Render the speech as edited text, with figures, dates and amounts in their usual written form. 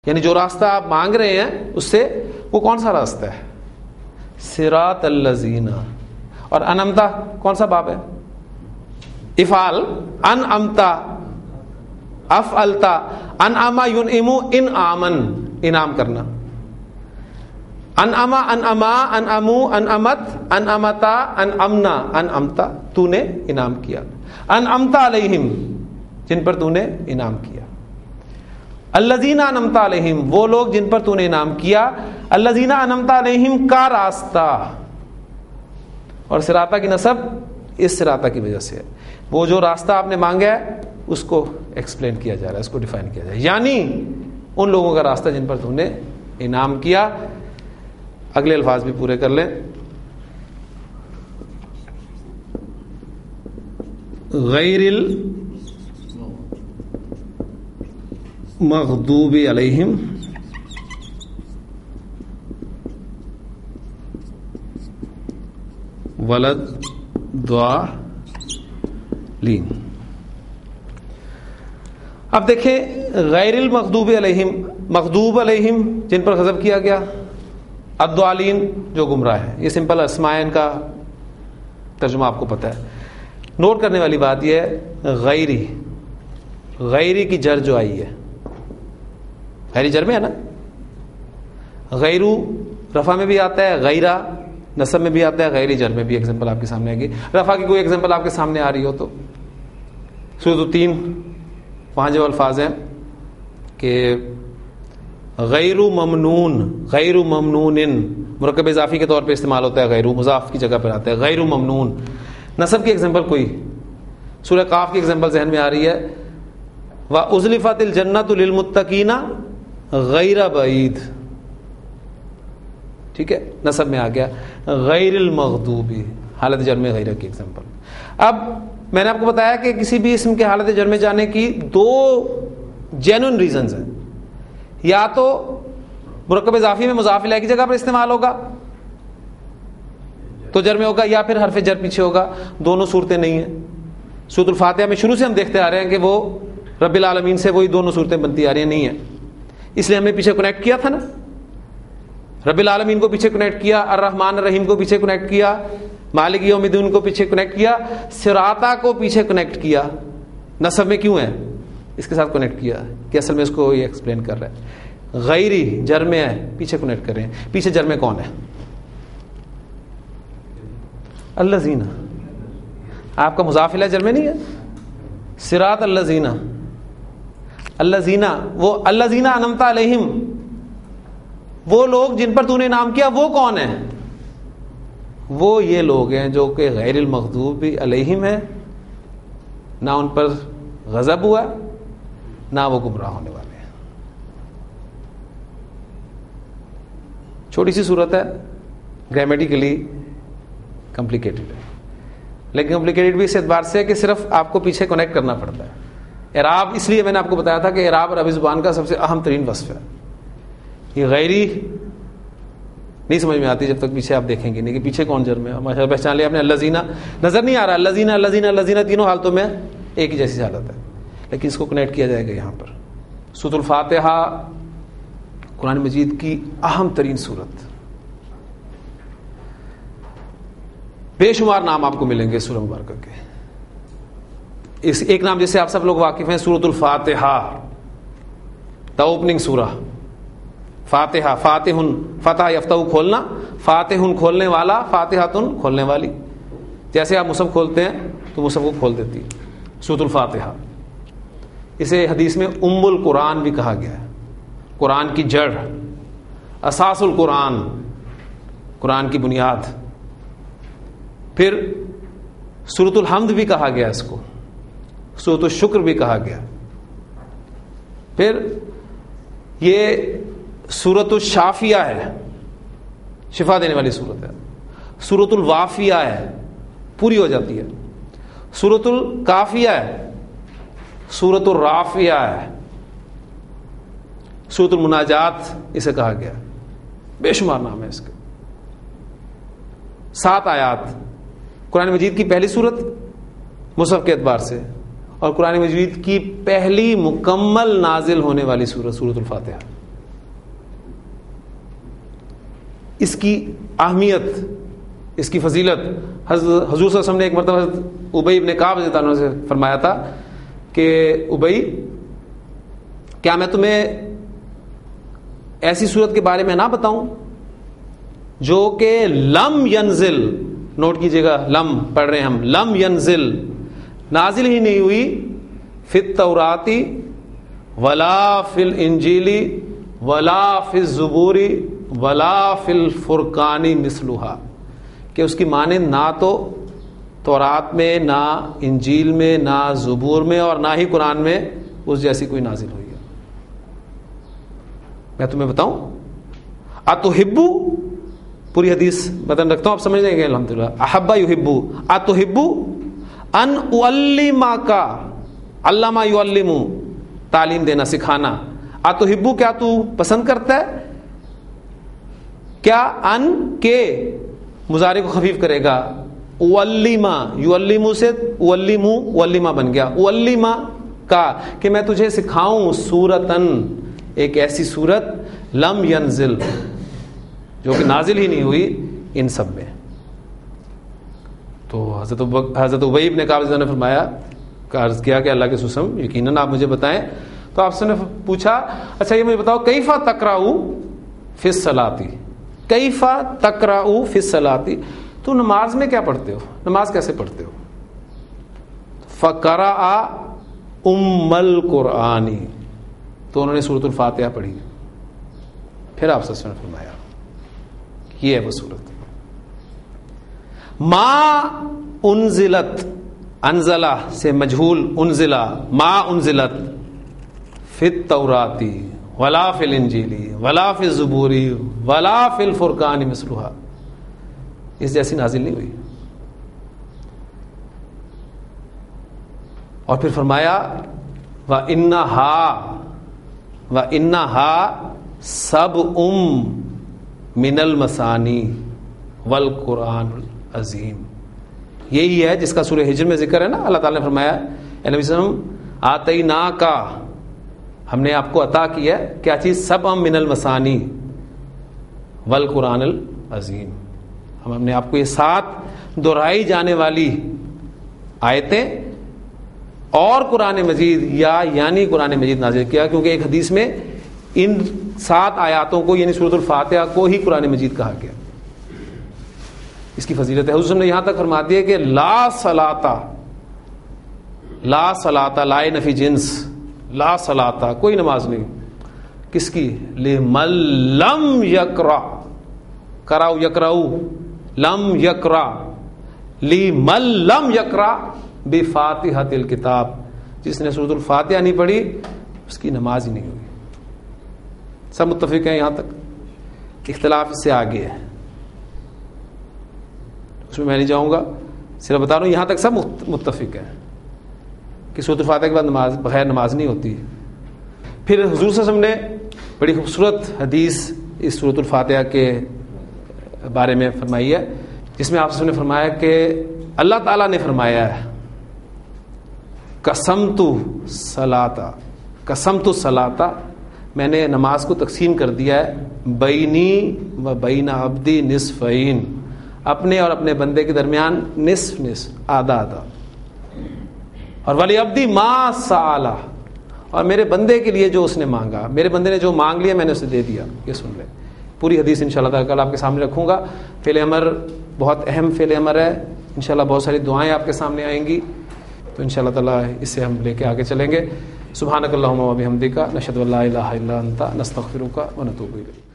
یعنی جو راستہ آپ مانگ رہے ہیں اس سے وہ کون سا راستہ ہے؟ صراط الذین. اور انعمتا کون سا باب ہے؟ افعال. انعمتا افعلتا. انعما ینعم انعامن، انعام کرنا. انعما انعما انعمو انعمت انعمتا انعمنا انعمتا، تو نے انعام کیا. انعمتا علیہم، جن پر تو نے انعام کیا. الذین انعمت علیہم، وہ لوگ جن پر تو نے انعام کیا. الذین انعمت علیہم کا راستہ. اور صراطہ کی نسب اس صراطہ کی وجہ سے ہے. وہ جو راستہ آپ نے مانگا ہے اس کو ایکسپلین کیا جا رہا ہے، اس کو ڈیفائن کیا جا رہا ہے، یعنی ان لوگوں کا راستہ جن پر تو نے انعام کیا. اگلے الفاظ بھی پورے کر لیں. غیر المغضوب علیہم ولضالین. اب دیکھیں غیر المغضوب علیہم، مغضوب علیہم جن پر غضب کیا گیا، الضالین جو گمراہ ہے. یہ سمپل اسماء، ان کا ترجمہ آپ کو پتہ ہے. نوٹ کرنے والی بات یہ ہے غیری، غیری کی جر جو آئی ہے، غیری جر میں ہے نا. غیرو رفع میں بھی آتا ہے، غیرہ نصب میں بھی آتا ہے، غیری جر میں بھی. ایگزامپل آپ کے سامنے آئے گی. رفع کی کوئی ایگزامپل آپ کے سامنے آ رہی ہو تو سورۃ 3 وہاں جو الفاظ ہیں کہ غیر ممنون، غیر ممنون مرکب اضافی کے طور پہ استعمال ہوتا ہے، غیر مضاف کی جگہ پر آتا ہے. غیر ممنون نصب کی ایگزامپل کوئی سورہ قاف کی ایگزامپل ذہن میں آ رہی ہے، وَأُزْلِفَتِ الْجَنَّةُ لِلْمُتَّقِينَ غَيْرَ بَعِيدٍ. ٹھیک ہے، نصب میں آ گیا. غیر المغضوب حالت جر میں غیرہ کی ایگزامپل. اب میں نے آپ کو بتایا کہ کسی بھی اسم کے حالت جر میں جانے کی دو جینوئن ریزنز ہیں. یا تو مرکب اضافی میں مضاف الیہ کی جگہ پر استعمال ہوگا تو جر میں ہوگا، یا پھر حرف جر پیچھے ہوگا. دونوں صورتیں نہیں ہیں. سورۃ الفاتحہ میں شروع سے ہم دیکھتے آ رہے ہیں کہ وہ رب العالمین سے وہی دونوں صورتیں بنتی آ رہی ہیں، نہیں ہیں. اس لیے ہم نے پیچھے کنیکٹ کیا تھا نا، رب العالمین کو پیچھے کنیکٹ کیا، الرحمن الرحیم کو پیچھے کنیکٹ کیا، مالک یوم الدین کو پیچھے کنیکٹ کیا، صراطہ کو پیچھے کنیکٹ کیا. نصب میں کیوں ہے؟ اس کے ساتھ کنیکٹ کیا کہ اصل میں اس کو یہ ایکسپلین کر رہا ہے. غیری جر میں ہے، پیچھے کنیکٹ کر رہے ہیں. پیچھے جر میں کون ہے؟ الذین. آپ کا مضاف الیہ جر میں نہیں ہے. صراط الذین، الذین وہ الذین انعمت علیہم، وہ لوگ جن پر تو نے انعام کیا وہ کون ہیں؟ وہ یہ لوگ ہیں جو کہ غیر المغضوب علیہم ہے، نہ ان پر غضب ہوا نہ وہ گمراہ ہونے والے ہیں. چھوٹی سی صورت ہے، گرامیٹیکلی کمپلیکیٹڈ ہے، لیکن کمپلیکیٹڈ بھی اس اعتبار سے کہ صرف آپ کو پیچھے کنیکٹ کرنا پڑتا ہے. اعراب اس لیے میں نے آپ کو بتایا تھا کہ اعراب عربی زبان کا سب سے اہم ترین وصف ہے. یہ غیری نہیں سمجھ میں آتی جب تک پیچھے آپ دیکھیں گے نہیں کہ پیچھے کون جر میں. ماشاءاللہ پہچان لیا آپ نے. الذین نظر نہیں آ رہا، الذین الذین الذین تینوں حالتوں میں ایک ہی جیسی حالت ہے، لیکن اس کو کنیکٹ کیا جائے گا یہاں پر. سورۃ الفاتحہ قرآن مجید کی اہم ترین سورت. بے شمار نام آپ کو ملیں گے سورہ مبارکہ کے. اس ایک نام جیسے آپ سب لوگ واقف ہیں، سورۃ الفاتحہ، دا اوپننگ سورہ. فاتحہ، فاتح، فتح یفتح کھولنا، فاتح کھولنے والا، فاتحۃ کھولنے والی. جیسے آپ مصحف کھولتے ہیں تو مصحف کو کھول دیتی سورۃ الفاتحہ. اسے حدیث میں ام القرآن بھی کہا گیا ہے، قرآن کی جڑ، اساس القرآن، قرآن کی بنیاد. پھر سورۃ الحمد بھی کہا گیا اس کو، سورۃ الشکر بھی کہا گیا. پھر یہ سورۃ الشافیہ ہے، شفا دینے والی سورت ہے. سورۃ الوافیہ ہے، پوری ہو جاتی ہے. سورۃ الکافیہ ہے، سورۃ الرافیہ ہے. سورۃ المناجات اسے کہا گیا. بے شمار نام ہے اس کے. 7 آیات قرآن مجید کی پہلی سورت مصحف کے اعتبار سے، اور قرآن مجید کی پہلی مکمل نازل ہونے والی سورت سورۃ الفاتحہ. اس کی اہمیت، اس کی فضیلت، حضور صلی اللہ علیہ وسلم نے ایک مرتبہ حضرت ابی بن کعب رضی اللہ عنہ سے فرمایا تھا کہ ابی، کیا میں تمہیں ایسی صورت کے بارے میں نہ بتاؤں جو کہ لم ینزل، نوٹ کیجئے گا، لم پڑھ رہے ہیں ہم، لم ینزل، نازل ہی نہیں ہوئی، فی التوراتی ولا فی الانجیلی ولا فی الزبوری ولا فی الفرقانی مثلھا، کہ اس کی مانند نہ تو تورات میں، نہ انجیل میں، نہ زبور میں، اور نہ ہی قرآن میں اس جیسی کوئی نازل ہوئی ہے۔ میں تمہیں بتاؤں، اتحبو، پوری حدیث متن رکھتا ہوں، آپ سمجھ لیں گے الحمدللہ، احبا یحبو، اتحبو ان اعلمک، علم یعلم، تعلیم دینا، سکھانا، اتحبو، کیا تو پسند کرتا ہے، کیا، ان کے مضارع کو خفیف کرے گا، اعلم، یعلم سے اعلم، اعلم بن گیا، اعلم کا، کہ میں تجھے سکھاؤں، سورتن، ایک ایسی صورت، لم ینزل، جو کہ نازل ہی نہیں ہوئی ان سب میں۔ تو حضرت ابی بن کعب نے فرمایا، عرض کیا کہ اللہ کے رسول یقیناً آپ مجھے بتائیں۔ تو آپ سے نے پوچھا، اچھا یہ مجھے بتاؤ، کیفا تقرأ فی الصلاۃ، کیفا تقرأ فی الصلاۃ، تو نماز میں کیا پڑھتے ہو، نماز کیسے پڑھتے ہو؟ فقرأ ام القرآن، تو انہوں نے سورۃ الفاتحہ پڑھی۔ پھر آپ سے نے فرمایا یہ ہے وہ صورت، ما انزلت، انزلہ سے مجہول، انزلہ، ما انزلت فی التوراۃ ولا فی الانجیل ولا فی الزبور ولا فی الفرقان مثلھا، اس جیسی نازل نہیں ہوئی۔ اور پھر فرمایا وَإِنَّهَا سَبْعٌ مِّنَ الْمَثَانِي وَالْقُرْآنُ الْعَظِيمُ، یہی ہے جس کا سورہ ہجر میں ذکر ہے نا، اللہ تعالیٰ نے فرمایا اے نبی صلی اللہ علیہ وسلم، آتیناکا، ہم نے آپ کو عطا کیا ہے کیا چیز، سبع من المثانی والقرآن العظیم، ہم نے آپ کو یہ 7 دہرائی جانے والی آیتیں اور قرآن مجید یعنی قرآن مجید نازل کیا، کیونکہ ایک حدیث میں ان 7 آیاتوں کو یعنی سورۃ الفاتحہ کو ہی قرآن مجید کہا گیا۔ اس کی فضیلت ہے، حضور نے یہاں تک فرما دیا کہ لا صلاۃ، لا نفی جنس، لا صلاۃ، کوئی نماز نہیں، کس کی، لمن لم یقرأ، قرأ یقرأ، لم یقرأ، لمن لم یقرأ بفاتحۃ الکتاب، جس نے سورۃ الفاتحہ نہیں پڑھی اس کی نماز ہی نہیں ہوئی۔ سب متفق ہیں یہاں تک، اختلاف اس سے آگے ہے، اس میں میں نہیں جاؤں گا، صرف بتا رہا ہوں یہاں تک سب متفق ہیں کہ سورۃ الفاتحہ کے بعد نماز، بغیر نماز نہیں ہوتی۔ پھر حضور صلی اللہ علیہ وسلم نے بڑی خوبصورت حدیث اس سورۃ الفاتحہ کے بارے میں فرمائی ہے، جس میں آپ نے فرمایا کہ اللہ تعالیٰ نے فرمایا ہے قسمت الصلاۃ، میں نے نماز کو تقسیم کر دیا ہے بینی و بین عبدی نصفین، اپنے اور اپنے بندے کے درمیان نصف نصف، آدھا آدھا، اور ولی عبدی ما سأل، اور میرے بندے کے لیے جو اس نے مانگا، میرے بندے نے جو مانگ لیا میں نے اسے دے دیا۔ یہ سن لیں، پوری حدیث انشاءاللہ تعالی کل آپ کے سامنے رکھوں گا۔ فعل امر بہت اہم فعل امر ہے، انشاءاللہ بہت ساری دعائیں آپ کے سامنے آئیں گی، تو انشاءاللہ تعالی اس سے ہم لے کے آگے چلیں گے۔ سبحانک اللہم و بحمدک، نشہد ان لا الہ الا انت، نستغفرک و نتوب الیک۔